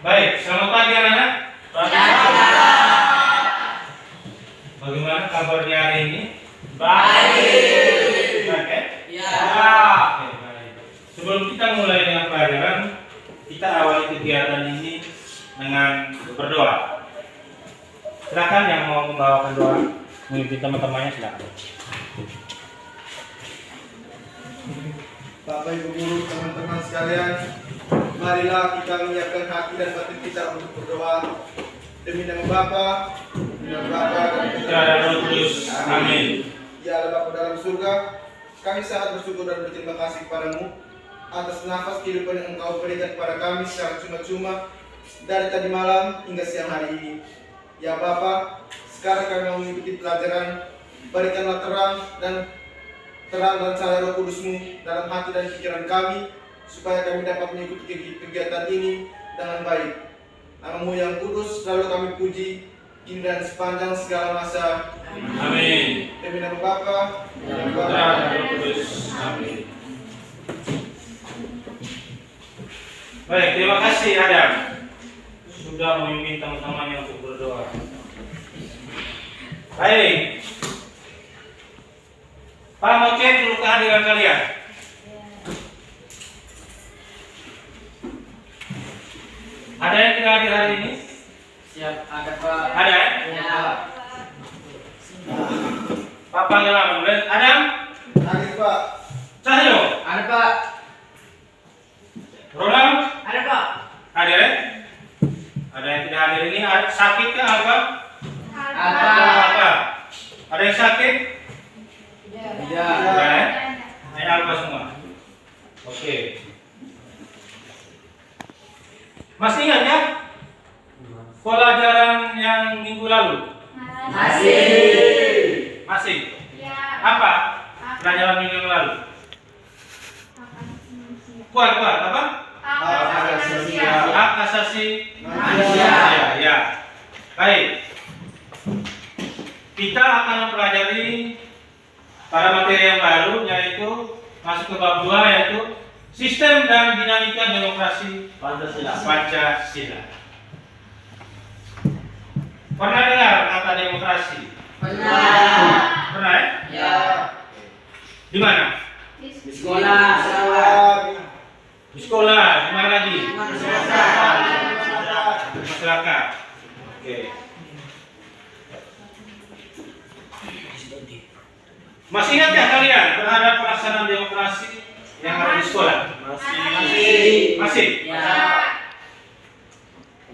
Baik, selamat pagi anak-anak. Bagaimana kabarnya hari ini? Baik. Baik ya? Ya. Oke, baik. Sebelum kita mulai dengan pelajaran, kita awali kegiatan ini dengan berdoa. Silakan yang mau membawakan doa, memimpin teman-temannya silakan. Bapak Ibu guru, teman-teman sekalian, marilah kita menyiapkan hati dan batin kita untuk berdoa. Demi nama Bapa, demi nama Bapa dan Putra dan Roh Kudus. Amin. Ya Allah Bapa dalam surga, kami sangat bersyukur dan berterima kasih kepadamu atas nafas kehidupan yang Engkau berikan kepada kami secara cuma-cuma dari tadi malam hingga siang hari ini. Ya Bapa, sekarang kami mau mengikuti pelajaran, berikanlah terang dan cahaya Roh Kudus-Mu dalam hati dan pikiran kami, supaya kami dapat mengikuti kegiatan ini dengan baik. Nama-Mu yang kudus selalu kami puji, kini dan sepanjang segala masa. Amin. Demi nama Bapa, Dan Putra dan Roh Kudus. Amin. Baik, terima kasih Adam sudah memimpin teman-temannya untuk berdoa. Baik. Pak, mau cek dulu kehadiran kalian. Ada yang tidak hadir hari ini? Siap, ada Pak. Ada ya? Ya. Pak panggil nama. Adam, Hadir Pak. Cahyo, Ada Pak. Ronald, Ada Pak. hadir ya? Ada yang tidak hadir ini? Sakit kah apa? Ada. Apa? Ada yang sakit? Ya. Ada ya? Hanya apa semua? Oke. Masih ingat ya? Pelajaran yang minggu lalu? Masih. Masih? Apa? Pelajaran minggu yang lalu? Kuat, apa? Hak asasi Manusia. Ya. Baik. Kita akan mempelajari pada materi yang baru, yaitu masuk ke bab 2, yaitu sistem dan dinamika demokrasi Pancasila. Pernah dengar kata demokrasi? Pernah. Pernah ya? Ya. Di mana? Di sekolah. Sarawak. Di sekolah. Di mana lagi? Masyarakat. Di masyarakat. Oke. Masih ingat ya kalian terhadap pelaksanaan demokrasi yang ada di sekolah? Masih? Ya.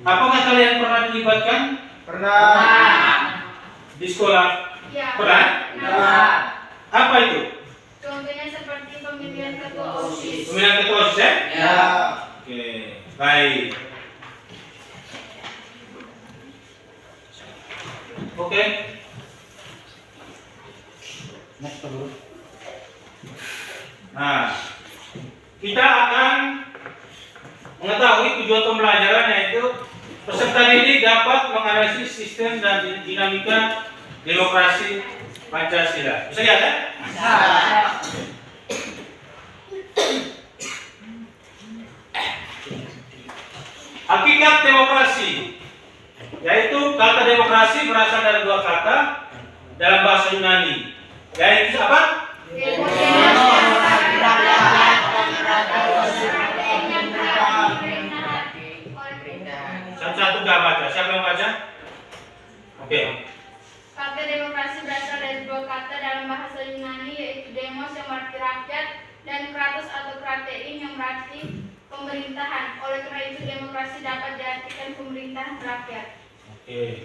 Apakah kalian pernah dilibatkan Pernah. di sekolah? Pernah? Ya. Apa itu? Contohnya seperti pemilihan ketua OSIS. Pemilihan ketua OSIS ya? Ya. Oke, baik. Oke. Next dulu. Nah, kita akan mengetahui tujuan pembelajaran, yaitu peserta didik dapat menganalisis sistem dan dinamika demokrasi Pancasila. Bisa lihat ya? Hakikat demokrasi, yaitu kata demokrasi berasal dari dua kata dalam bahasa Yunani, yaitu apa? Satu-satu gak baca. Siapa yang baca? Oke. Kata demokrasi berasal dari dua kata dalam bahasa Yunani, yaitu demos yang berarti rakyat dan kratos atau kratein yang berarti pemerintahan. Oleh karena itu demokrasi dapat diartikan pemerintahan rakyat. Oke.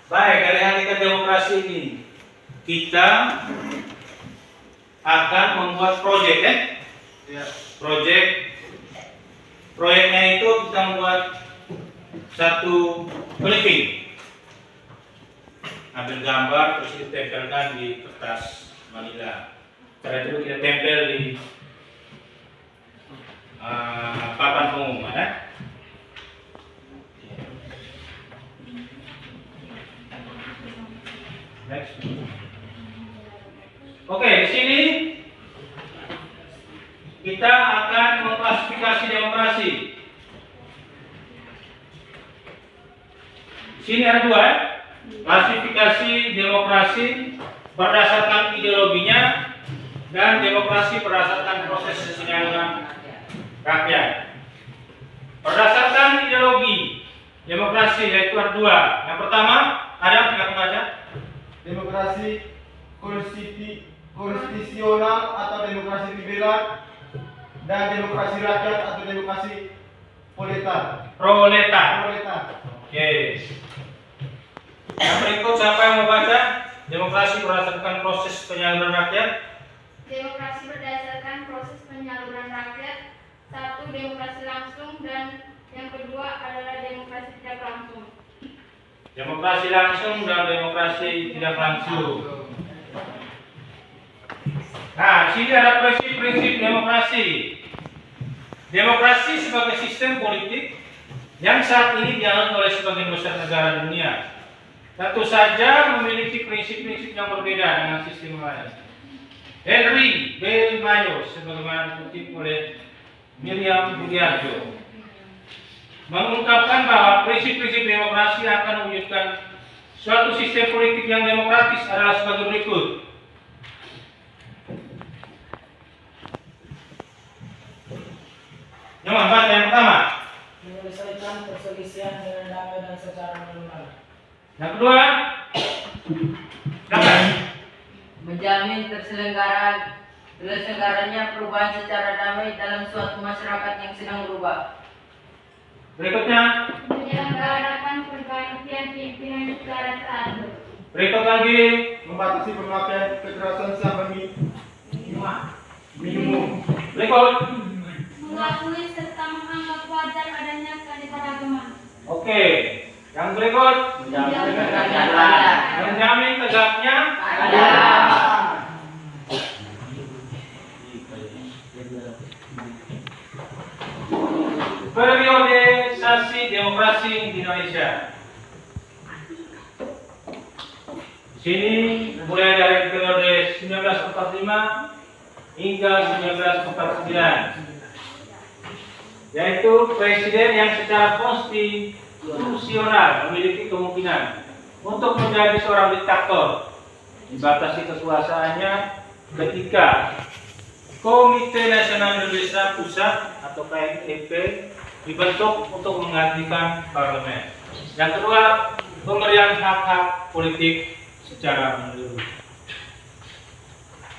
Baik, dari hakikat demokrasi ini kita akan membuat proyek ya. Proyeknya itu kita membuat satu clipping, ambil gambar terus ditempelkan di kertas manila. Setelah itu kita tempel di papan pengumuman ya. Next. Oke, di sini kita akan mengklasifikasi demokrasi. Sini ada dua ya. Klasifikasi demokrasi berdasarkan ideologinya dan demokrasi berdasarkan proses penyaluran rakyat. Berdasarkan ideologi demokrasi yaitu ada dua. Yang pertama ada yang baca Demokrasi konstitusional atau demokrasi liberal dan demokrasi rakyat atau demokrasi proletar. Oke. Yang berikut siapa yang mau baca? Demokrasi berdasarkan proses penyaluran rakyat. Demokrasi berdasarkan proses penyaluran rakyat. Satu, demokrasi langsung, dan yang kedua adalah demokrasi tidak langsung. Demokrasi langsung dan demokrasi tidak langsung. Nah, sini ada prinsip-prinsip demokrasi. Demokrasi sebagai sistem politik yang saat ini dianut oleh sebagian besar negara dunia. Tentu saja memiliki prinsip-prinsip yang berbeda dengan sistem lain. Henry B. Mayo, sebagaimana dikutip oleh Miriam Budiarjo, mengungkapkan bahwa prinsip-prinsip demokrasi akan mewujudkan suatu sistem politik yang demokratis adalah sebagai berikut. Yang pertama, Menyelesaikan perselisihan dengan damai dan secara normal. yang kedua, Menjamin terselenggaranya perubahan secara damai dalam suatu masyarakat yang sedang berubah. berikutnya, Menyelenggarakan pergantian pimpinan secara teratur. berikut lagi, Membatasi pemakaian kekerasan sampai minimum. berikut. Mengakui serta menganggap wajar adanya keanekaragaman. Oke, yang berikut, menjamin tegaknya periodisasi demokrasi di Indonesia. Di sini mulai dari periode 1945 hingga 1949, yaitu presiden yang secara konstitusional memiliki kemungkinan untuk menjadi seorang diktator. Dibatasi kekuasaannya ketika Komite Nasional Indonesia Pusat atau KNIP dibentuk untuk menggantikan parlemen. Yang kedua, pemberian hak-hak politik secara menyeluruh.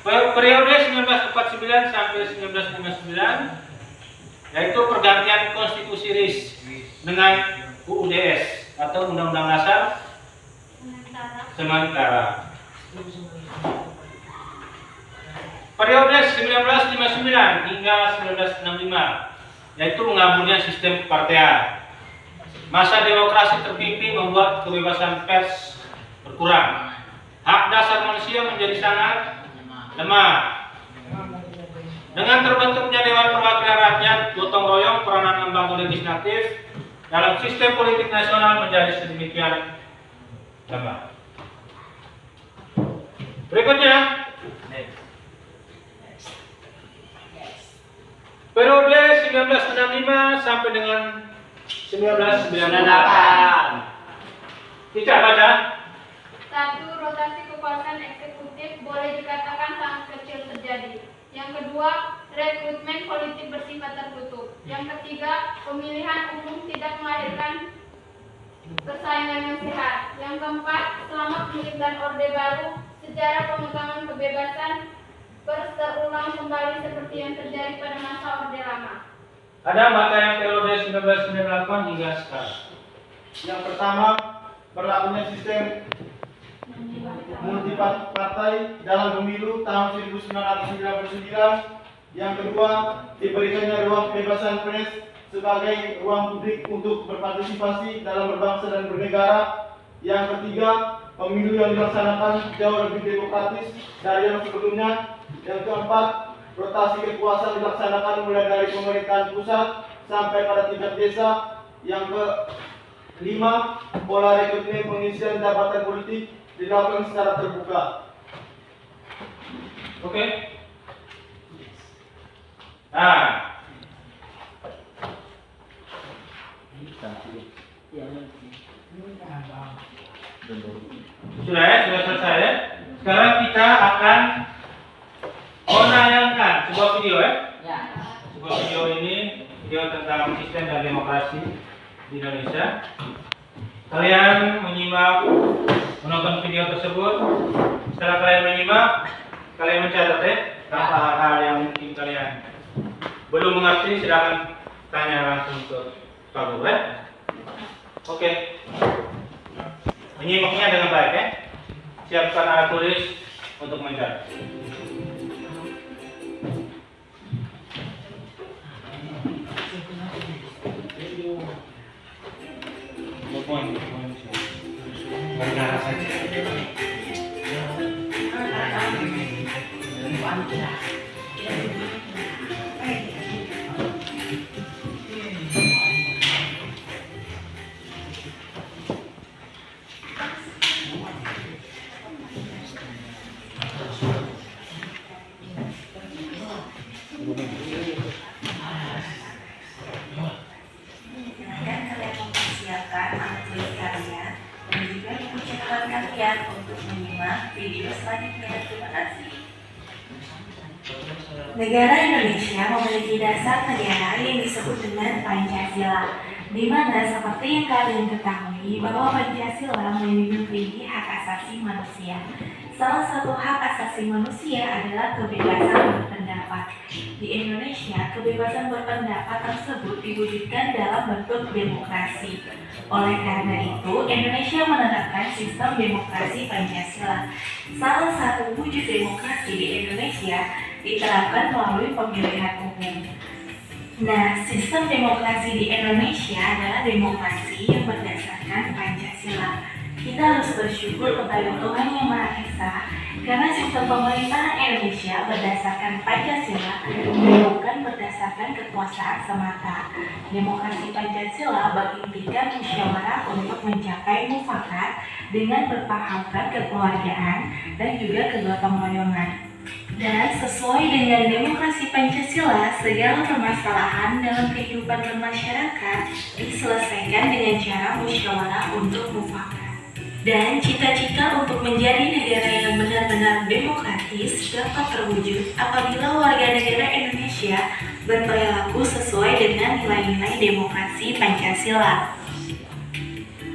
Periode 1949 sampai 1959 yaitu pergantian konstitusi RIS dengan UUDS atau Undang-Undang Dasar Sementara. Periode 1959 hingga 1965 yaitu mengaburnya sistem kepartean. Masa demokrasi terpimpin membuat kebebasan pers berkurang. Hak dasar manusia menjadi sangat lemah. Dengan terbentuknya Dewan Perwakilan Rakyat, gotong royong peranan lembaga legislatif dalam sistem politik nasional menjadi sedemikian lemah. Berikutnya, periode 1965 sampai dengan 1998. Kita baca. Satu, rotasi kekuasaan eksekutif boleh dikatakan sangat kecil terjadi. Yang kedua, rekrutmen politik bersifat tertutup. Yang ketiga, pemilihan umum tidak melahirkan persaingan yang sehat. Yang keempat, selama pemilihan Orde Baru, sejarah pemegangan kebebasan terulang kembali seperti yang terjadi pada masa Orde Lama. Ada baca yang periode 1998 hingga sekarang. Yang pertama, berlakunya sistem multipartai dalam pemilu tahun 1999. Yang kedua, diberikannya ruang kebebasan pers sebagai ruang publik untuk berpartisipasi dalam berbangsa dan bernegara. Yang ketiga, pemilu yang dilaksanakan jauh lebih demokratis dari yang sebelumnya. Yang keempat, rotasi kekuasaan dilaksanakan mulai dari pemerintahan pusat sampai pada tingkat desa. Yang kelima, pola rekrutmen pengisian jabatan politik dilakukan secara terbuka. Oke. Nah, Sudah ya, sudah selesai ya. Sekarang kita akan menayangkan sebuah video ya. Sebuah video ini video tentang sistem dan demokrasi di Indonesia. Kalian menonton video tersebut. Setelah kalian menyimak, kalian mencatat ya apa hal-hal yang mungkin kalian belum mengerti. Silakan tanya langsung ke Pak Guru ya. Oke. Menyimaknya dengan baik ya. Siapkan alat tulis untuk mencatat. Berdarah saja. Kalian untuk menyimak video selanjutnya. Terima kasih. Negara Indonesia memiliki dasar negara yang disebut dengan Pancasila, di mana seperti yang kalian ketahui bahwa Pancasila melindungi hak asasi manusia. Salah satu hak asasi manusia adalah kebebasan berpendapat. Di Indonesia, kebebasan berpendapat tersebut diwujudkan dalam bentuk demokrasi. Oleh karena itu, Indonesia menerapkan sistem demokrasi Pancasila. Salah satu wujud demokrasi di Indonesia diterapkan melalui pemilihan umum. Nah, sistem demokrasi di Indonesia adalah demokrasi yang berdasarkan Pancasila. Kita harus bersyukur kepada Tuhan Yang Maha Esa karena sistem pemerintahan Indonesia berdasarkan Pancasila dan bukan berdasarkan kekuasaan semata. Demokrasi Pancasila berintikan musyawarah untuk mencapai mufakat dengan berpahamkan kekeluargaan dan juga kegotong royongan. Dan sesuai dengan demokrasi Pancasila, segala permasalahan dalam kehidupan bermasyarakat diselesaikan dengan cara musyawarah untuk mufakat. Dan cita-cita untuk menjadi negara yang benar-benar demokratis dapat terwujud apabila warga negara Indonesia berperilaku sesuai dengan nilai-nilai demokrasi Pancasila.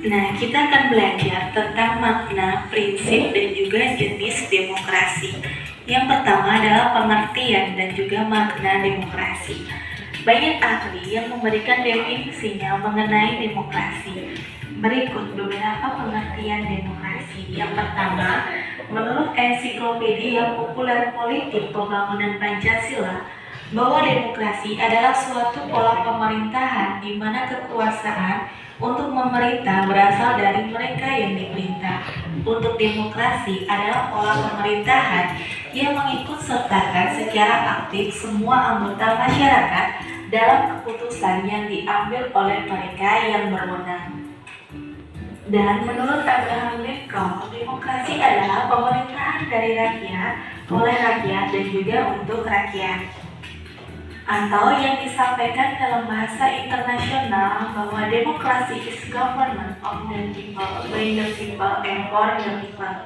Nah, kita akan belajar tentang makna, prinsip, dan juga jenis demokrasi. Yang pertama adalah pengertian dan juga makna demokrasi. Banyak ahli yang memberikan definisinya mengenai demokrasi. Berikut beberapa pengertian demokrasi. Yang pertama, menurut Ensiklopedia Populer Politik Pembangunan Pancasila, bahwa demokrasi adalah suatu pola pemerintahan di mana kekuasaan untuk memerintah berasal dari mereka yang diperintah. Untuk demokrasi adalah pola pemerintahan yang mengikut sertakan secara aktif semua anggota masyarakat dalam keputusan yang diambil oleh mereka yang berwenang. Dan menurut Abraham Lincoln, demokrasi adalah pemerintahan dari rakyat, oleh rakyat, dan juga untuk rakyat. Atau yang disampaikan dalam bahasa internasional bahwa demokrasi is government of the people, by the people, and for the people.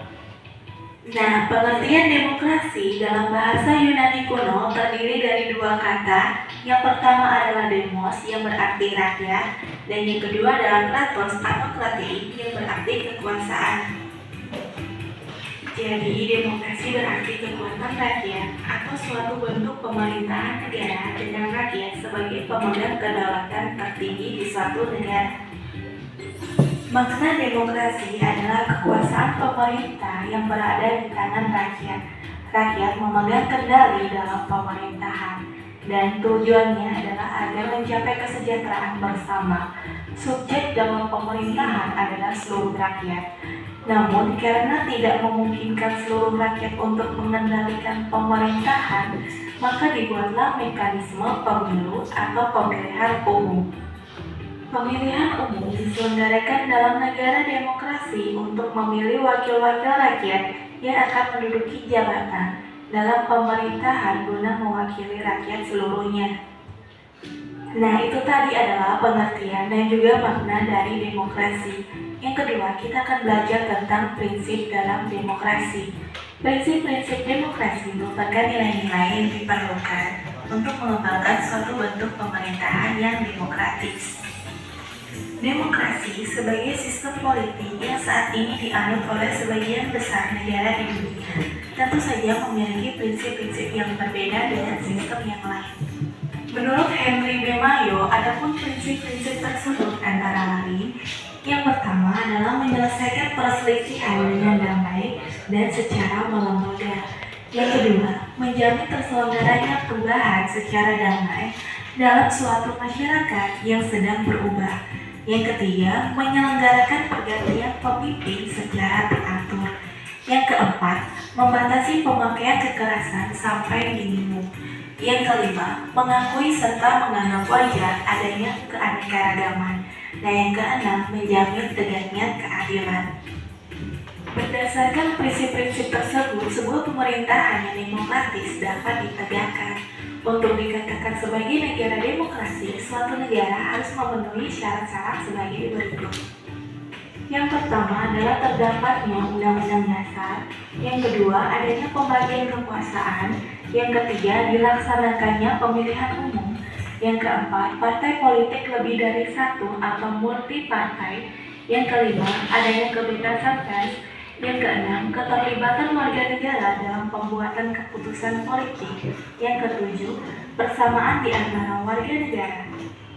Nah, pengertian demokrasi dalam bahasa Yunani kuno terdiri dari dua kata. Yang pertama adalah demos yang berarti rakyat, dan yang kedua adalah kratos atau kratein yang berarti kekuasaan. Jadi, demokrasi berarti kekuatan rakyat atau suatu bentuk pemerintahan negara dengan rakyat sebagai pemegang kedaulatan tertinggi di suatu negara. Makna demokrasi adalah kekuasaan pemerintah yang berada di tangan rakyat. Rakyat memegang kendali dalam pemerintahan, dan tujuannya adalah agar mencapai kesejahteraan bersama. Subjek dalam pemerintahan adalah seluruh rakyat. Namun, karena tidak memungkinkan seluruh rakyat untuk mengendalikan pemerintahan, maka dibuatlah mekanisme pemilu atau pemilihan umum. Pemilihan umum diselenggarakan dalam negara demokrasi untuk memilih wakil-wakil rakyat yang akan menduduki jabatan dalam pemerintahan guna mewakili rakyat seluruhnya. Nah, itu tadi adalah pengertian dan juga makna dari demokrasi. Yang kedua, kita akan belajar tentang prinsip dalam demokrasi. Prinsip-prinsip demokrasi merupakan nilai-nilai yang diperlukan untuk mengembangkan suatu bentuk pemerintahan yang demokratis. Demokrasi sebagai sistem politik yang saat ini dianut oleh sebagian besar negara di dunia, tentu saja memiliki prinsip-prinsip yang berbeda dengan sistem yang lain. Menurut Henry B. Mayo, adapun prinsip-prinsip tersebut antara lain, yang pertama adalah menyelesaikan perselisihan dengan damai dan secara melembaga. Yang kedua, menjamin terselenggaranya perubahan secara damai dalam suatu masyarakat yang sedang berubah. Yang ketiga, menyelenggarakan pergantian pemimpin secara teratur. Yang keempat, membatasi pemakaian kekerasan sampai minimum. Yang kelima, mengakui serta menganggap wajar adanya keanekaragaman. Dan yang keenam, menjamin tegaknya keadilan. Berdasarkan prinsip-prinsip tersebut, sebuah pemerintahan yang demokratis dapat ditegakkan. Untuk dikatakan sebagai negara demokrasi, suatu negara harus memenuhi syarat-syarat sebagai berikut. Yang pertama adalah terdapatnya undang-undang dasar. Yang kedua, adanya pembagian kekuasaan. Yang ketiga, dilaksanakannya pemilihan umum. Yang keempat, partai politik lebih dari satu atau multi partai. Yang kelima, adanya kebebasan pers. Yang keenam, keterlibatan warga negara dalam pembuatan keputusan politik. Yang ketujuh, persamaan di antara warga negara.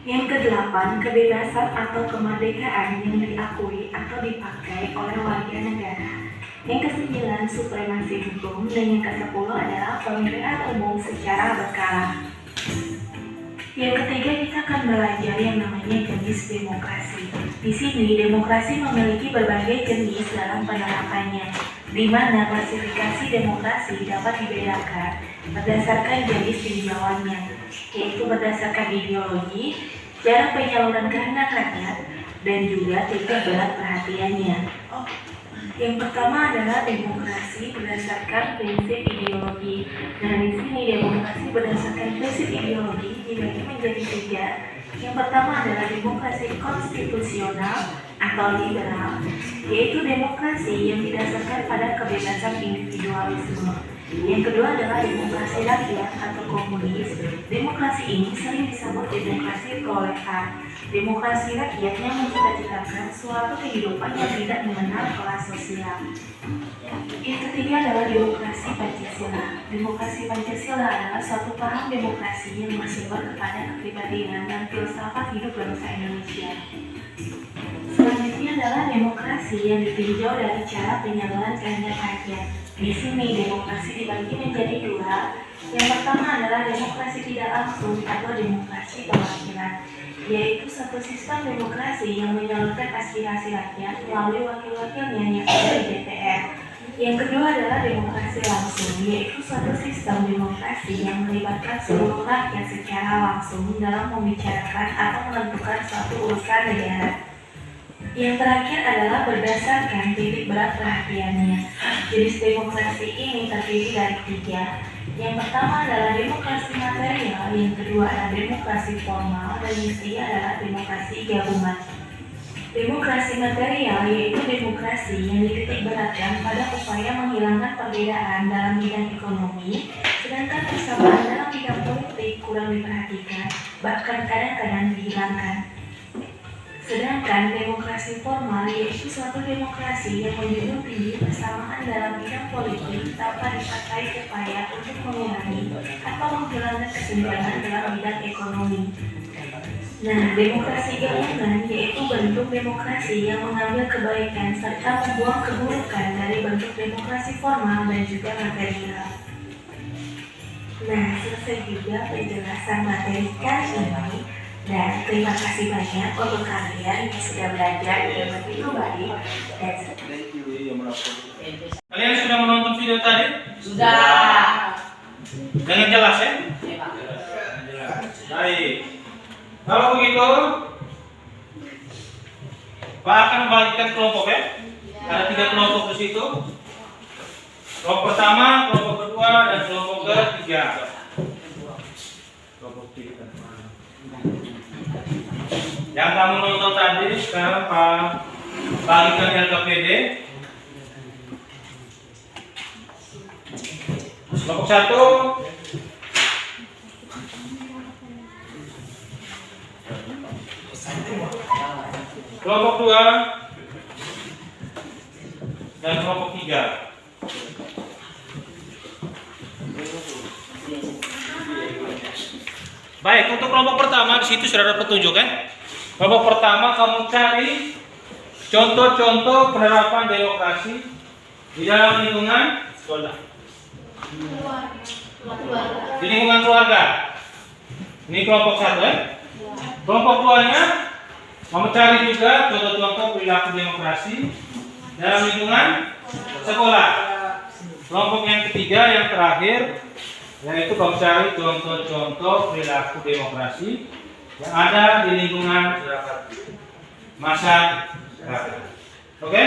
Yang kedelapan, kebebasan atau kemerdekaan yang diakui atau dipakai oleh warga negara. Yang kesembilan, supremasi hukum. Dan yang kesepuluh adalah pemilihan umum secara berkala. Yang ketiga, kita akan belajar yang namanya jenis demokrasi. Di sini, demokrasi memiliki berbagai jenis dalam penerapannya, di mana klasifikasi demokrasi dapat dibedakan berdasarkan jenis tinjauannya, yaitu berdasarkan ideologi, cara penyaluran kehendak rakyat, dan juga titik berat perhatiannya. Yang pertama adalah demokrasi berdasarkan prinsip ideologi. Nah, di sini demokrasi berdasarkan prinsip ideologi dibagi menjadi tiga. Yang pertama adalah demokrasi konstitusional atau liberal, yaitu demokrasi yang didasarkan pada kebebasan individualisme. Yang kedua adalah demokrasi rakyat atau komunis. Demokrasi ini sering disebut demokrasi proletar. Demokrasi rakyat yang mencita-citakan suatu kehidupan yang tidak mengenal kelas sosial. Yang ketiga adalah demokrasi Pancasila. Demokrasi Pancasila adalah suatu paham demokrasi yang bersumber kepada kepribadian dan filsafat hidup bangsa Indonesia. Selanjutnya adalah demokrasi yang ditinjau dari cara penyaluran kehendak rakyat. Di sini demokrasi dibagi menjadi dua. Yang pertama adalah demokrasi tidak langsung atau demokrasi perwakilan, yaitu satu sistem demokrasi yang menyalurkan aspirasi rakyat melalui wakil-wakilnya yang ada di DPR. Yang kedua adalah demokrasi langsung, yaitu suatu sistem demokrasi yang melibatkan seluruh rakyat secara langsung dalam membicarakan atau menentukan suatu urusan negara. Yang terakhir adalah berdasarkan titik berat perhatiannya. Jenis demokrasi ini terdiri dari tiga. Yang pertama adalah demokrasi material, yang kedua adalah demokrasi formal, dan yang ketiga adalah demokrasi gabungan. Demokrasi material yaitu demokrasi yang dititik beratkan pada upaya menghilangkan perbedaan dalam bidang ekonomi, sedangkan persamaan dalam bidang politik kurang diperhatikan, bahkan kadang-kadang dihilangkan. Sedangkan demokrasi formal yaitu suatu demokrasi yang menjunjung tinggi persamaan dalam bidang politik tanpa dipakai upaya untuk mengurangi atau menghilangkan kesenjangan dalam bidang ekonomi. Nah, demokrasi gabungan yaitu bentuk demokrasi yang mengambil kebaikan serta membuang keburukan dari bentuk demokrasi formal dan juga material. Nah, selesai juga penjelasan materi kali ini. Dan terima kasih banyak untuk kalian yang sudah belajar dengan begitu baik dan Kalian sudah menonton video tadi? Sudah. Dengan jelas ya? Baik. Kalau begitu, Pak akan membagikan kelompok ya. Ada 3 kelompok di situ. Kelompok pertama, kelompok kedua, dan kelompok ketiga. Kelompok ketiga. Yang kamu nonton tadi sekarang Pak bagikan LKPD. Kelompok 1 kelompok 2 dan kelompok 3. Baik, untuk kelompok pertama di situ sudah ada petunjuk kan? Kelompok pertama kamu cari contoh-contoh penerapan demokrasi di dalam lingkungan sekolah. Di lingkungan keluarga. Ini kelompok 1 ya. Kelompok 2-nya kamu cari juga contoh-contoh perilaku demokrasi dalam lingkungan sekolah. Kelompok yang ketiga yang terakhir yaitu kamu cari contoh-contoh perilaku demokrasi yang ada di lingkungan masyarakat. Oke?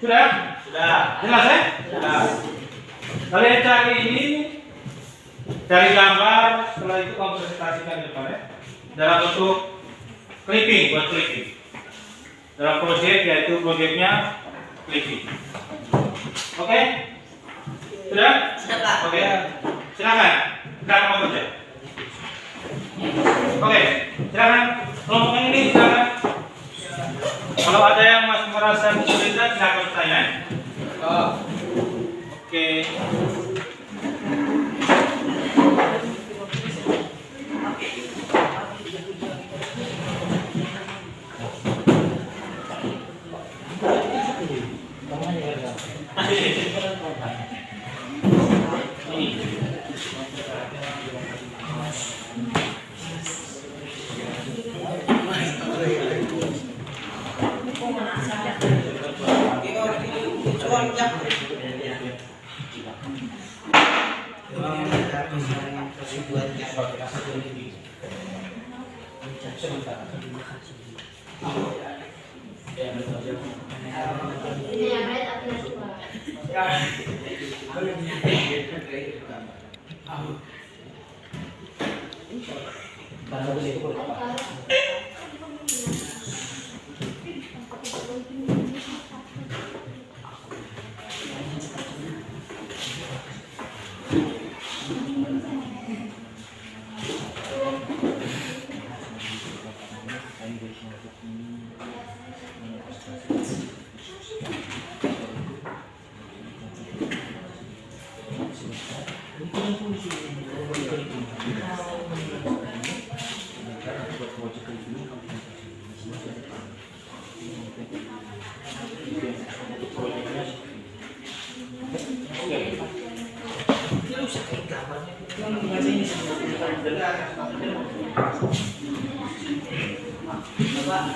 Sudah? Jelas ya? Kalian cari ini, cari gambar, setelah itu kamu presentasikan di depan ya. Dalam bentuk clipping, buat clipping. Dalam proyek yaitu proyeknya clipping. Oke? Sudah? Oke. Silakan. Silakan kamu kerja. Oke. Silakan. Kelompok yang ini silakan. Kalau ada yang masih merasa kesulitan silakan bertanya. Oke.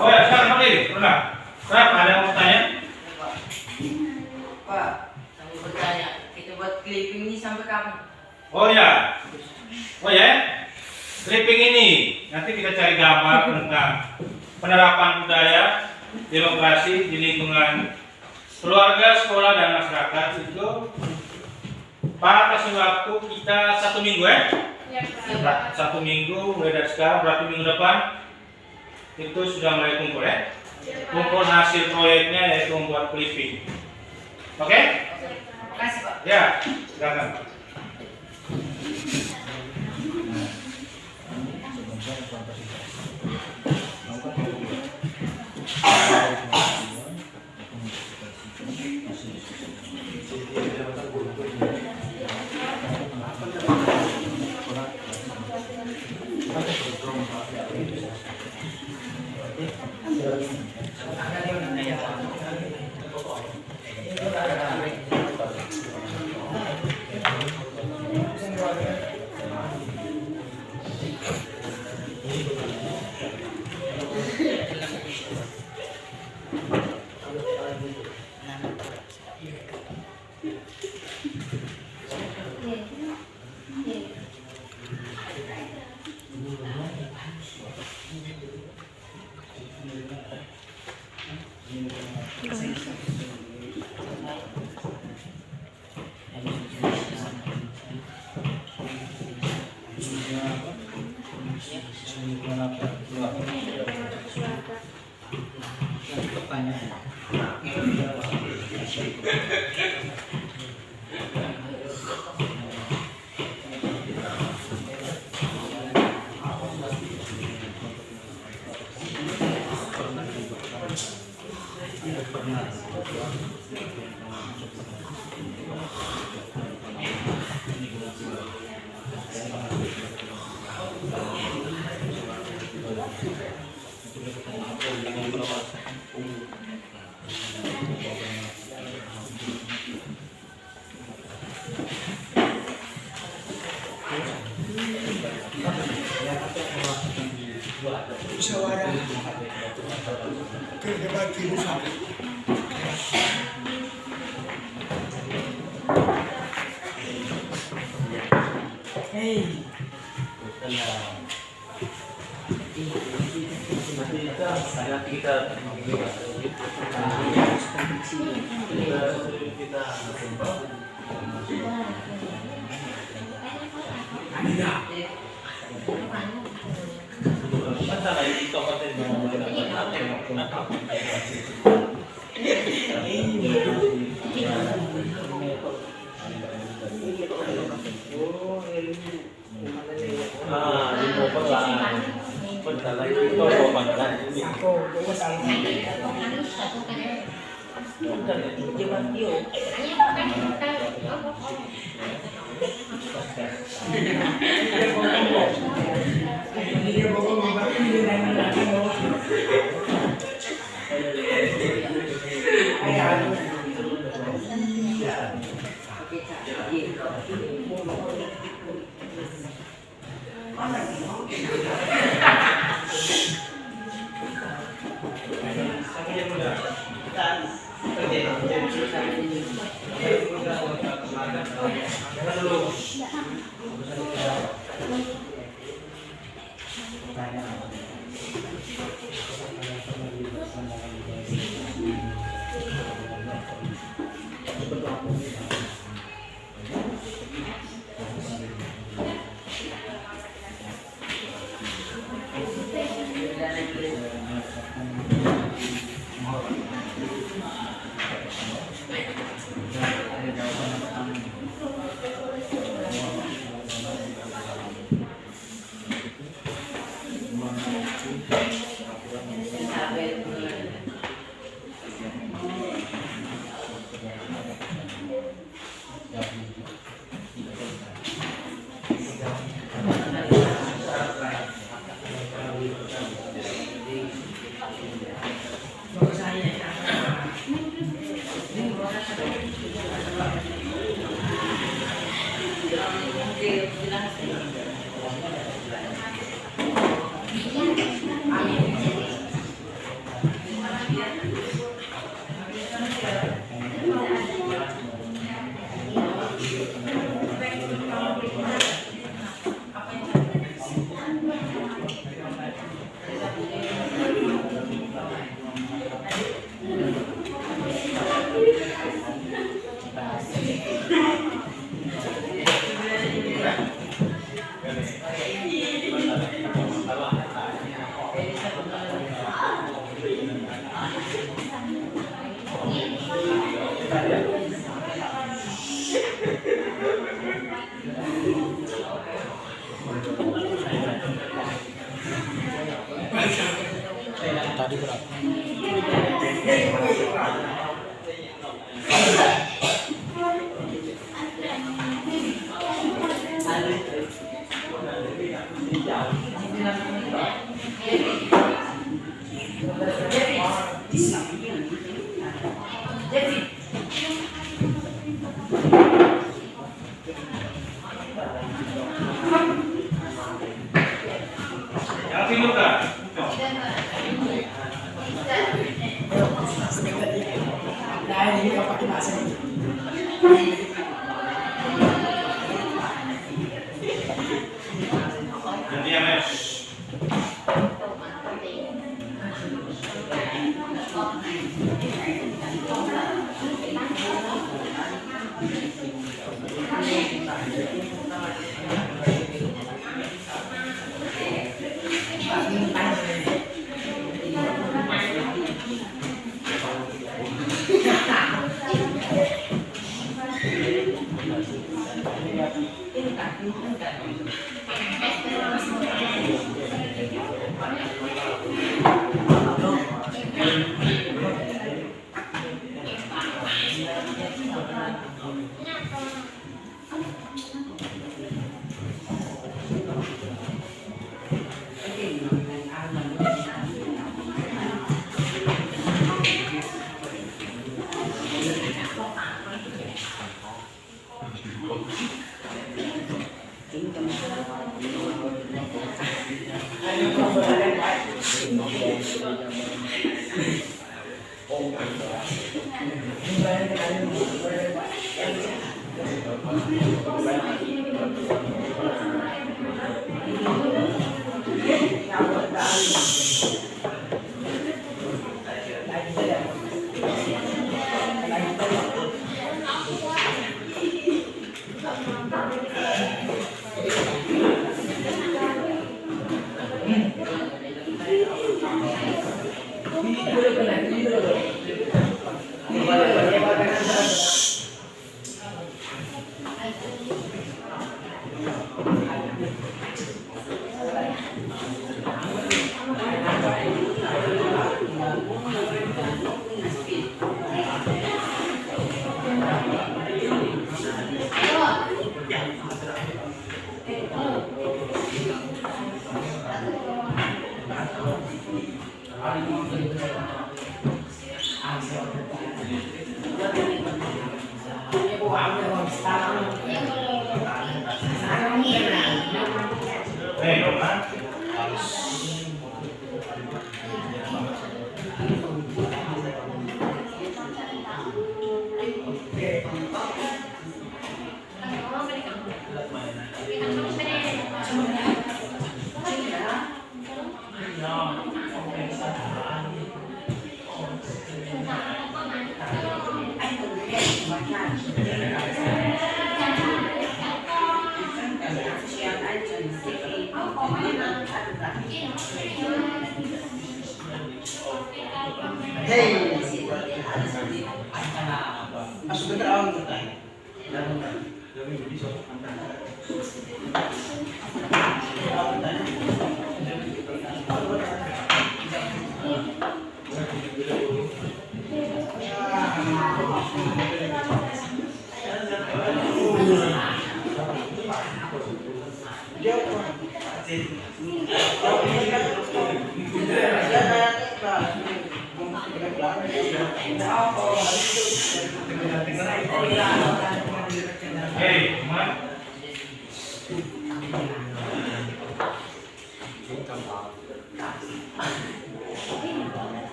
Oh ya, sekarang Pak Lili, pernah? Ada yang mau tanya? Pak, kami bertanya, kita buat clipping ini sampai kapan? Oh ya, clipping ini nanti kita cari gambar tentang penerapan budaya demokrasi di lingkungan keluarga, sekolah dan masyarakat itu. Pak kasih waktu kita 1 minggu ya? Ya, Pak. 1 minggu mulai dari sekarang, berarti minggu depan itu sudah mulai kumpul ya? Kumpul hasil proyeknya yaitu membuat clipping. Oke? Terima kasih Pak. Ya, silakan. Musyawarah bagi mufakat. Berapa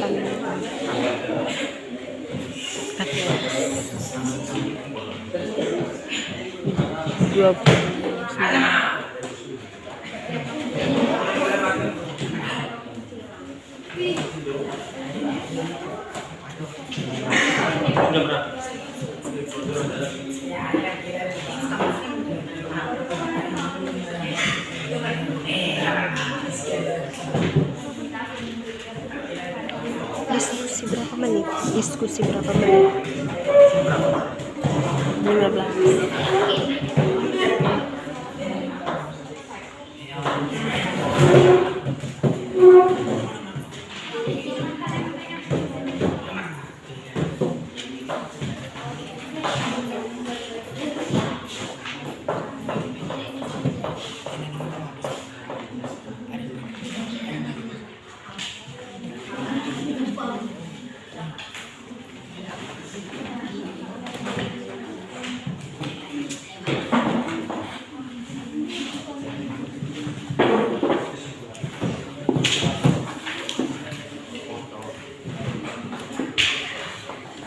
menit? 29. Diskusi berapa menit? Diskusi berapa menit? 15.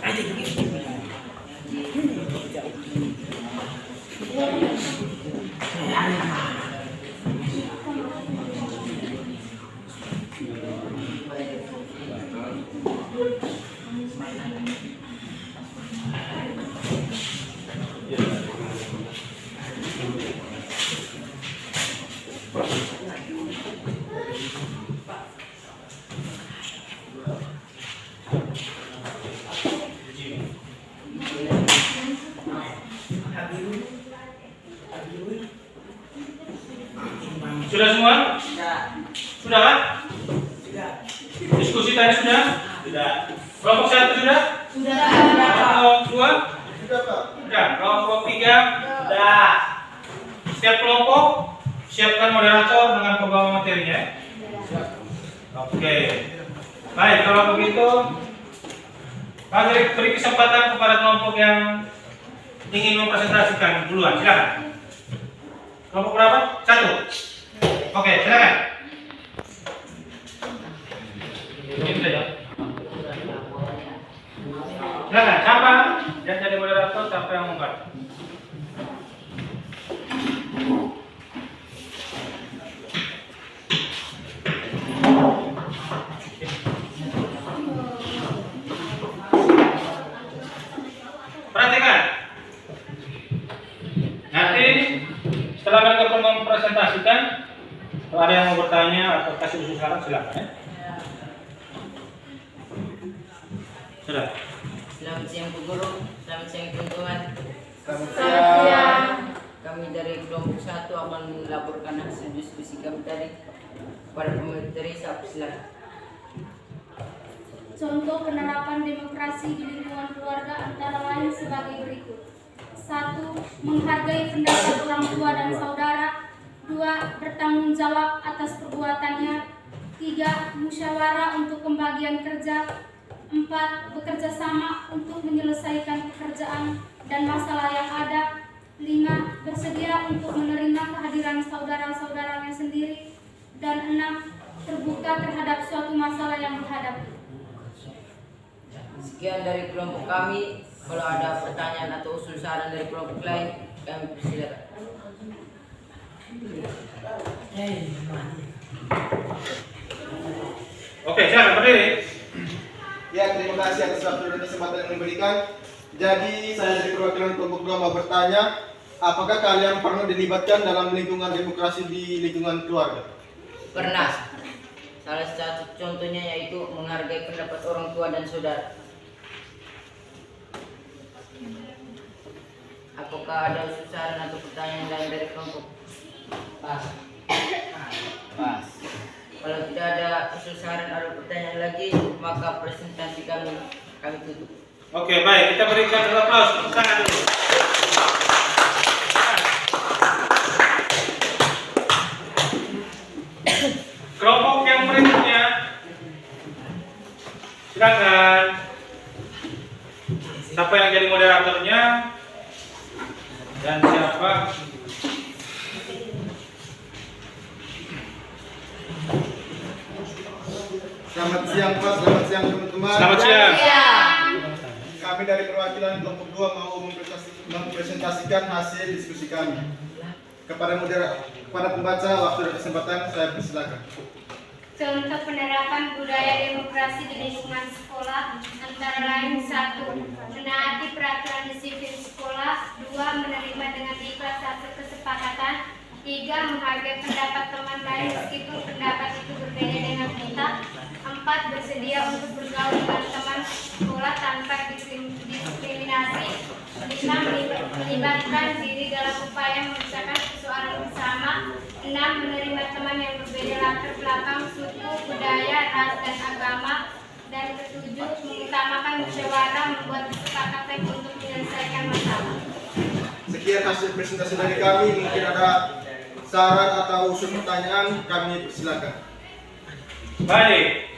Adik Sudah semua? Sudah kan? Diskusi tadi sudah? Sudah. Kelompok 1 sudah? Sudah. Kelompok 2? Sudah, Pak. Sudah. Kelompok 3? Sudah. Setiap kelompok siapkan moderator dengan pembawa materinya. Oke. Baik, kalau begitu beri kesempatan kepada kelompok yang ingin mempresentasikan duluan. Silakan. Kelompok berapa? 1. Oke, silakan. Ini saja. Silakan. Siapa yang jadi moderator? Siapa yang membuat? Perhatikan. Nanti setelah mereka mempresentasikan, kalau ada yang mau bertanya atau kasih usul saran silakan ya. Sudah. Selamat siang Bu Guru, selamat siang teman-teman. Selamat siang. Kami dari kelompok 1 akan melaporkan hasil diskusi kami tadi pada pemateri. Silakan. Contoh penerapan demokrasi di lingkungan keluarga antara lain sebagai berikut. 1. Menghargai pendapat orang tua dan saudara. 2. Bertanggung jawab atas perbuatannya. 3. Musyawarah untuk pembagian kerja. 4. Bekerja sama untuk menyelesaikan pekerjaan dan masalah yang ada. 5. Bersedia untuk menerima kehadiran saudara-saudaranya sendiri. Dan 6. Terbuka terhadap suatu masalah yang dihadapi. Sekian dari kelompok kami. Kalau ada pertanyaan atau usul saran dari kelompok lain, kami persilakan. Oke, silakan berdiri. Ya, terima kasih atas waktu dan kesempatan yang diberikan. Jadi, saya dari perwakilan kelompok 2 mau bertanya, apakah kalian pernah dilibatkan dalam lingkungan demokrasi di lingkungan keluarga? Pernah. Salah satu contohnya yaitu menghargai pendapat orang tua dan saudara. Apakah ada usul saran atau pertanyaan lain dari kelompok? Pas. Kalau tidak ada usul saran atau pertanyaan lagi, maka presentasi kami tutup. Oke, baik. Kita berikan aplaus. Tepuk tangan dulu. Kelompok yang berikutnya, silakan. Siapa yang jadi moderatornya dan siapa? Selamat siang, Pak. Selamat siang, teman-teman. Selamat siang. Kami dari perwakilan kelompok 2 mau mempresentasikan hasil diskusi kami. Kepada pembaca, waktu dan kesempatan saya persilakan. Contoh penerapan budaya demokrasi di lingkungan sekolah antara lain 1. Menaati peraturan disiplin sekolah. 2. Menerima dengan ikhlas satu kesepakatan. 3. Menghargai pendapat teman lain meskipun pendapat itu berbeda dengan kita. 4. Bersedia untuk bergaul dengan teman sekolah tanpa diskriminasi. 5. Melibatkan diri dalam upaya memecahkan persoalan bersama. 6. Menerima teman yang berbeda latar belakang, suku, budaya, ras, dan agama. Dan 7. Mengutamakan musyawarah, membuat kesepakatan untuk menyelesaikan masalah. Sekian hasil presentasi dari kami. Mungkin ada saran atau usul pertanyaan, kami persilakan. Baik.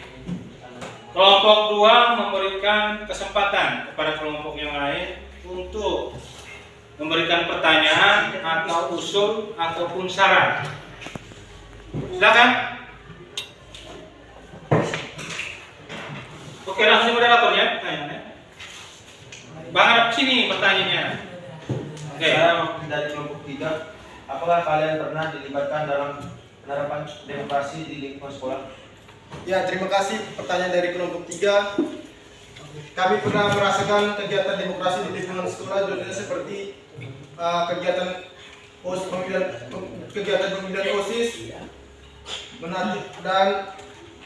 Kelompok 2 memberikan kesempatan kepada kelompok yang lain untuk memberikan pertanyaan atau usul ataupun saran. Silakan. Oke, langsung moderatornya pertanyaannya. Bang Arab sini pertanyaannya. Oke. Saya dari kelompok 3. Apakah kalian pernah dilibatkan dalam penerapan demokrasi di lingkungan sekolah? Ya, terima kasih pertanyaan dari kelompok 3. Kami pernah merasakan kegiatan demokrasi di lingkungan sekolah, contohnya seperti kegiatan pemilihan OSIS, dan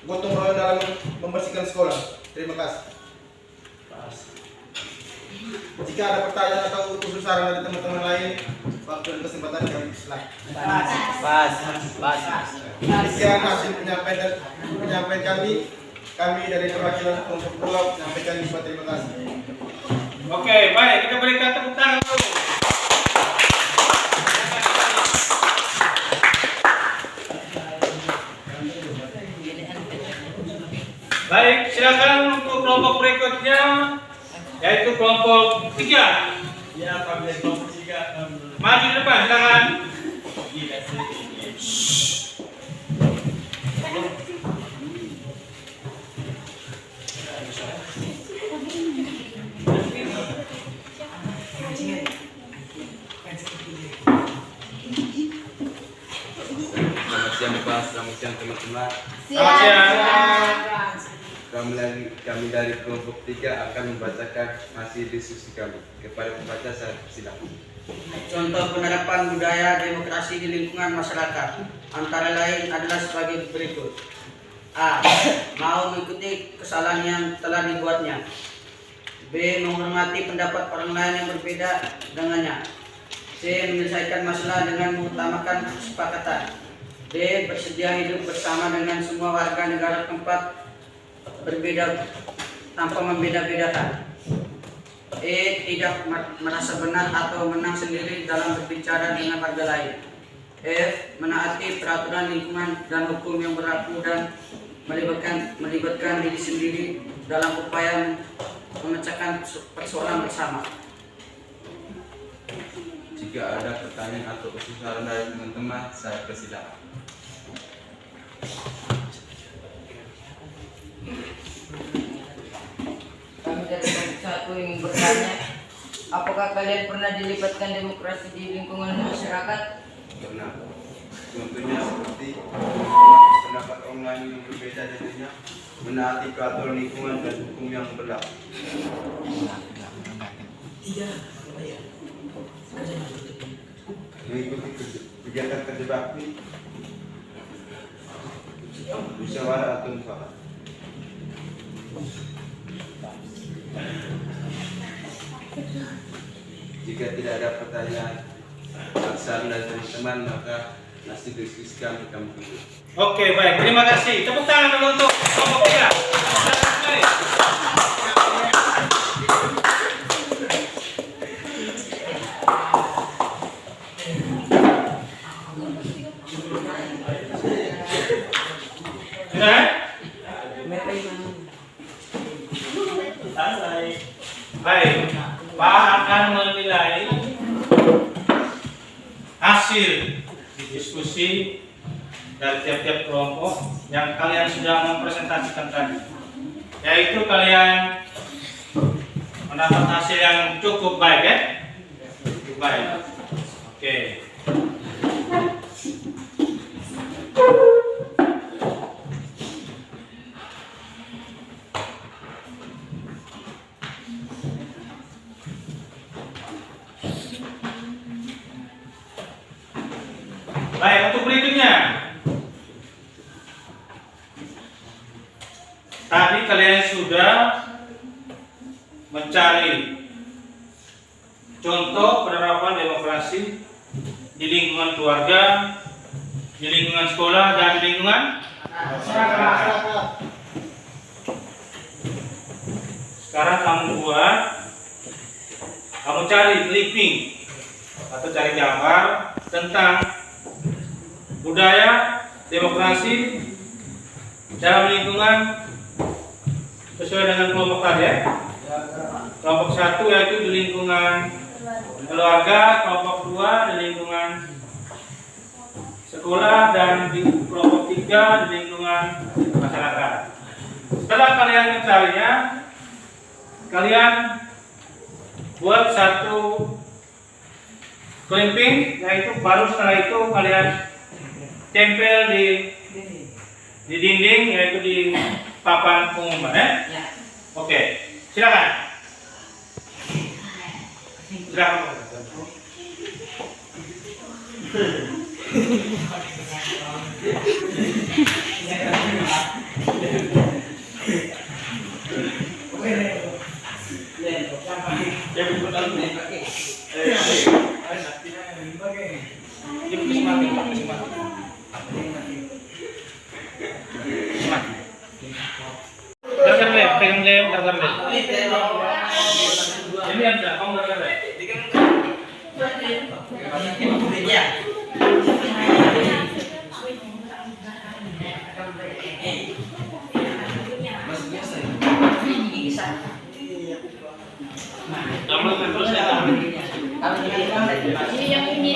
gotong royong dalam membersihkan sekolah. Terima kasih. Jika ada pertanyaan atau usul saran dari teman-teman lain, waktu dan kesempatan kami selesai. Pas. Demikian hasil penyampaian kami. Kami dari perwakilan kelompok 2 menyampaikan terima kasih. Oke, baik, kita berikan tepuk tangan dulu. Baik, silakan untuk kelompok berikutnya, yaitu kelompok 3. Ya, Pak kelompok 3. Maju di depan, silakan. Selamat siang Pak, selamat siang teman-teman. Selamat siang. Kami dari kelompok 3 akan membacakan hasil diskusi kami. Kepada pembaca saya silakan. Contoh penerapan budaya demokrasi di lingkungan masyarakat antara lain adalah sebagai berikut. A. Mau mengikuti kesalahan yang telah dibuatnya. B. Menghormati pendapat orang lain yang berbeda dengannya. C. Menyelesaikan masalah dengan mengutamakan kesepakatan. D. Bersedia hidup bersama dengan semua warga negara tempat berbeda tanpa membeda-bedakan. E. Tidak merasa benar atau menang sendiri dalam berbicara dengan warga lain. F. Menaati peraturan lingkungan dan hukum yang berlaku dan melibatkan diri sendiri dalam upaya memecahkan persoalan bersama. Jika ada pertanyaan atau usulan dari teman-teman, saya persilakan. Kami dari kelompok 1 ingin bertanya, apakah kalian pernah dilibatkan demokrasi di lingkungan masyarakat? Pernah. Contohnya seperti pendapat orang lain yang berbeda darinya, menaati peraturan lingkungan dan hukum yang berlaku. Mengikuti kegiatan kerja bakti, musyawarah atau mufakat. Jika tidak ada pertanyaan saran dari teman-teman, maka hasil diskusi kami tutup. Oke, baik, terima kasih. Tepuk tangan dulu untuk kelompok 3. Baik, Pak akan menilai hasil diskusi dari tiap-tiap kelompok yang kalian sudah mempresentasikan tadi. Yaitu kalian mendapat hasil yang cukup baik ya? Cukup baik. Oke. Baik, untuk berikutnya. Tadi kalian sudah mencari contoh penerapan demokrasi di lingkungan keluarga, di lingkungan sekolah, dan di lingkungan masyarakat. Sekarang kamu cari clipping atau cari gambar tentang budaya demokrasi dalam lingkungan sesuai dengan kelompok tadi ya. Kelompok 1 yaitu di lingkungan keluarga, kelompok 2 di lingkungan sekolah, dan di kelompok 3 di lingkungan masyarakat. Setelah kalian mencarinya, kalian buat satu clipping, yaitu baru setelah itu kalian tempel di dinding, yaitu di papan pengumuman ya. Oke, silakan. Silakan. Ya, Gargar lem, pegang lem, gargar lem. Ini ada, kamu gargar lem. Yang ini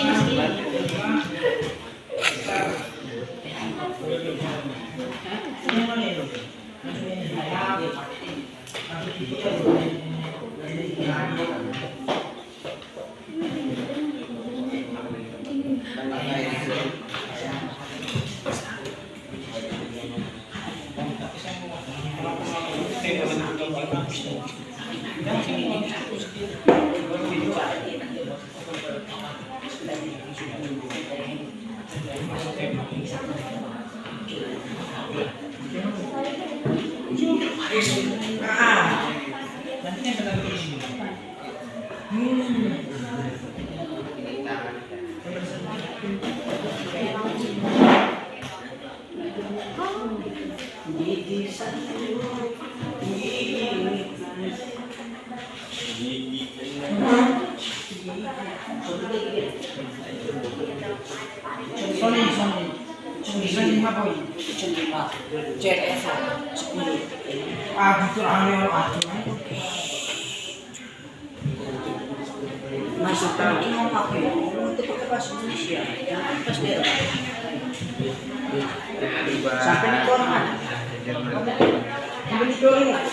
sampai di koran. Sampai di koran.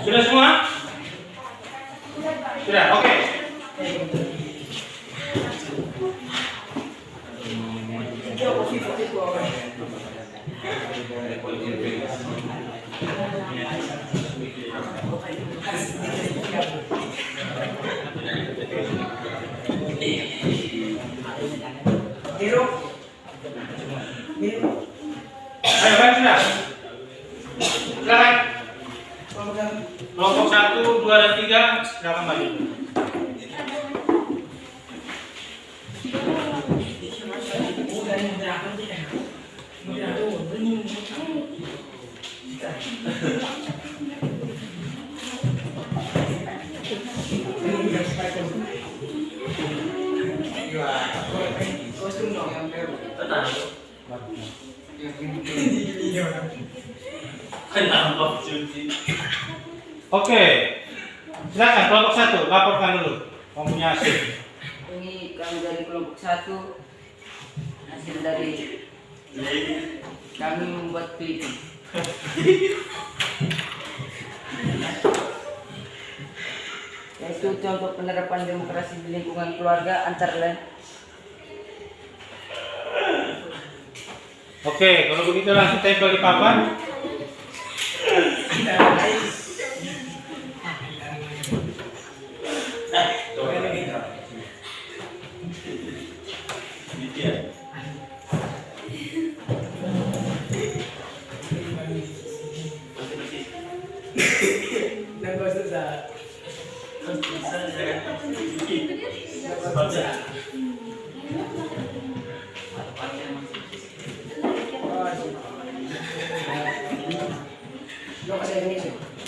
Sudah semua? Sudah, oke. Ayo, kan sudah? Silakan. Kelompok 1, 2, dan 3 silakan maju. Oke, silakan kelompok 1 laporkan dulu mempunyai hasil. Ini kami dari kelompok 1, hasil dari kami membuat clipping. Yaitu contoh penerapan demokrasi di lingkungan keluarga antara lain. Oke, kalau begitu langsung tempel di papan.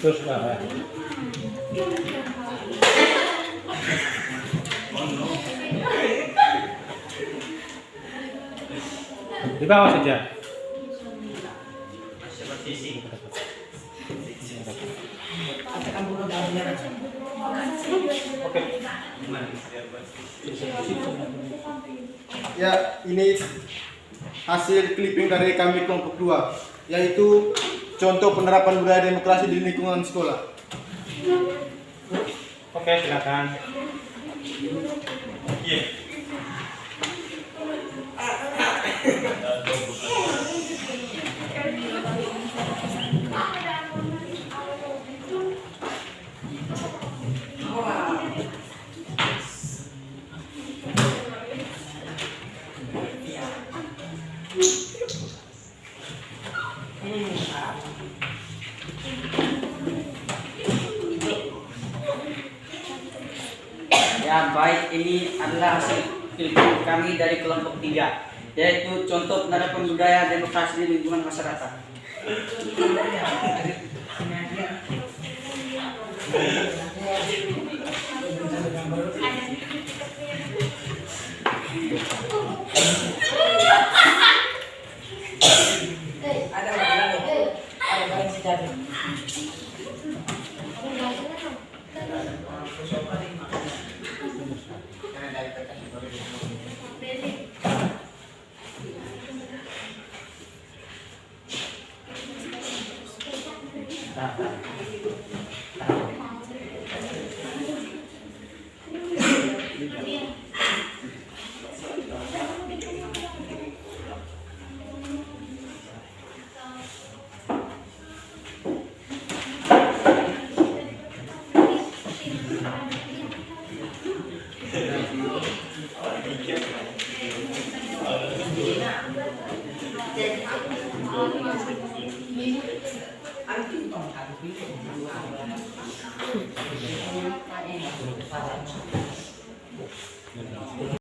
Terus Pak. Di bawah saja. Oke. Ya, ini hasil clipping dari kami kelompok 2, yaitu contoh penerapan budaya demokrasi di lingkungan sekolah. Oke, silakan. Iya. Ya baik, ini adalah hasil clipping kami dari kelompok 3, yaitu contoh penerapan budaya demokrasi di lingkungan masyarakat.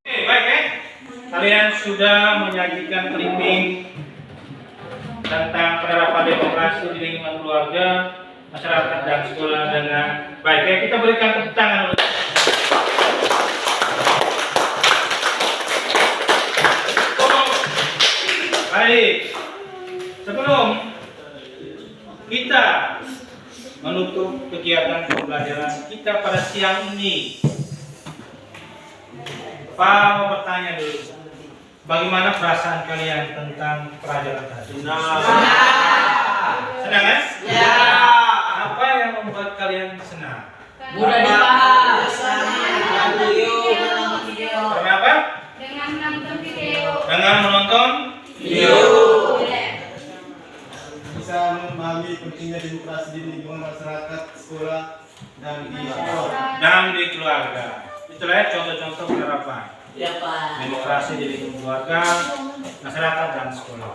Oke, baik ya. Kalian sudah menyajikan clipping tentang penerapan demokrasi di lingkungan keluarga, masyarakat dan sekolah dengan baik ya. Kita berikan tepuk tangan. Baik. Sebelum kita menutup kegiatan pembelajaran kita pada siang ini, Pak mau bertanya dulu, bagaimana perasaan kalian tentang pelajaran tadi? Senang. Senang kan? Ya. Apa yang membuat kalian senang? Mudah dibahas. Kenapa? Dengan menonton video. Dengan menonton video. Bisa memahami pentingnya demokrasi di lingkungan masyarakat, sekolah, dan di sekolah. Dan di keluarga. Itulah ya contoh-contoh penerapan Ya Pak. demokrasi di lingkungan keluarga, masyarakat dan sekolah.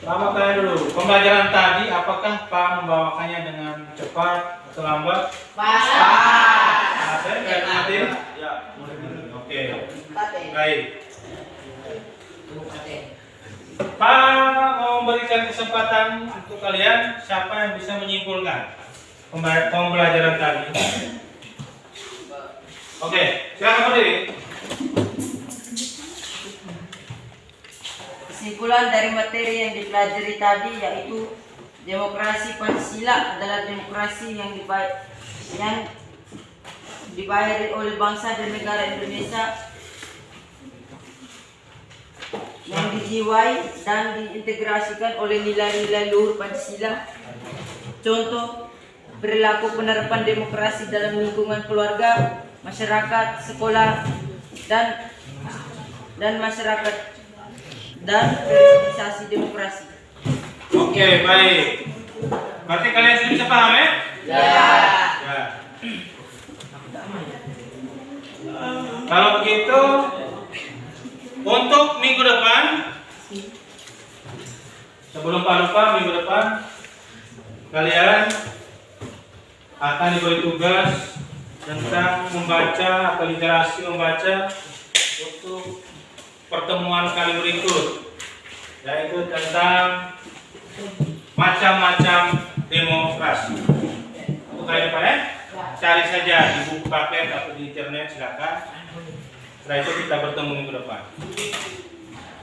Pak tanya dulu, pembelajaran tadi apakah Pak membawakannya dengan cepat atau lambat? Pas. Ya. Oke. Baik. berikan kesempatan untuk kalian siapa yang bisa menyimpulkan pembelajaran tadi. Oke, silakan berdiri. Kesimpulan dari materi yang dipelajari tadi yaitu demokrasi Pancasila adalah demokrasi yang dibayari oleh bangsa dan negara Indonesia, yang dijiwai dan diintegrasikan oleh nilai-nilai luhur Pancasila. Contoh, perilaku penerapan demokrasi dalam lingkungan keluarga, masyarakat, sekolah, dan masyarakat, dan realisasi demokrasi. Oke, baik. Berarti kalian sudah bisa paham ya? Ya. Kalau begitu, untuk minggu depan, sebelum lupa minggu depan, kalian akan diberi tugas tentang membaca atau literasi membaca untuk pertemuan kali berikut, yaitu tentang macam-macam demokrasi. Untuk kali depan ya, cari saja di buku paket atau di internet, silakan. Setelah itu kita bertemu minggu depan.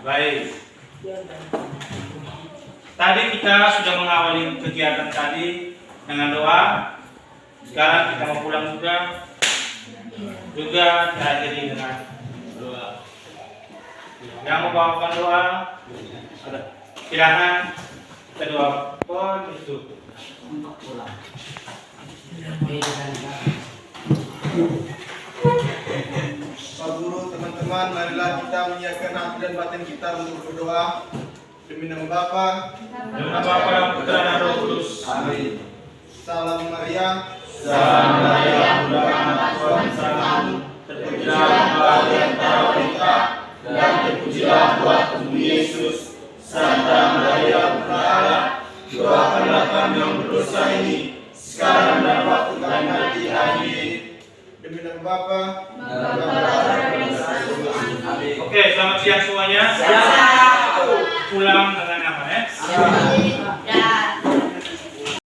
Baik. Tadi kita sudah mengawali kegiatan tadi dengan doa. Sekarang kita mau pulang juga diakhiri dengan doa. Yang membawakan doa, silakan kita doa penutup. Pak Guru, teman-teman, marilah kita menyiapkan hati dan batin kita untuk berdoa. Demi nama Bapa, Demi nama Bapa dan Putra dan Roh Kudus. Amin. Salam Maria. Salam Maria, murah Tuhan bersamamu. Terpujilah Engkau di antara wanita, dan terpujilah buah tubuh Yesus. Santa Maria, Bunda Allah, doakanlah kami yang berdosa ini, sekarang dan waktu kami mati. Amin. Demi nama Bapa. Oke, selamat siang semuanya. Pulang dengan